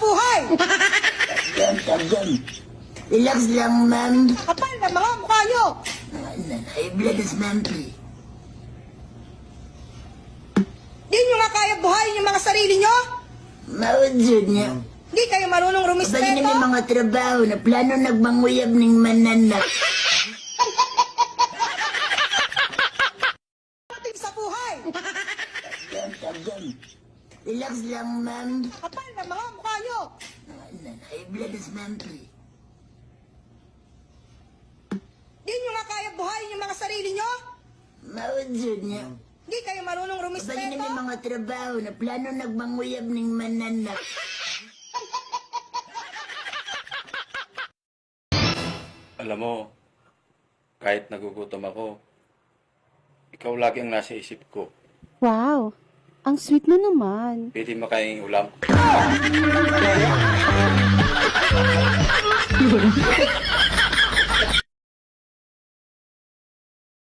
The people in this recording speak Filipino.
buhay! Tagang. Relax lang, ma'am. Kapal na mga mukha nyo! High blood is ma'am, Di nyo nga kaya buhayin yung mga sarili nyo? Maudyo niya. Di kayo marunong Bali na may rumispeto? mga trabaho na plano nagmanguyab ng mananak. Pati sa buhay! Tagang. Relax lang, ma'am. Kapal na mga mukha nyo! High blood is ma'am, Di nyo nga kaya buhayin yung mga sarili nyo? Maudyo niya. Di kayo marunong Bali na rumispeto? may mga trabaho na plano nagmanguyab ng mananak. Alam mo, kahit nagugutom ako, ikaw lagi ang nasa isip ko. Wow, ang sweet mo naman. Pwede makaing ulam.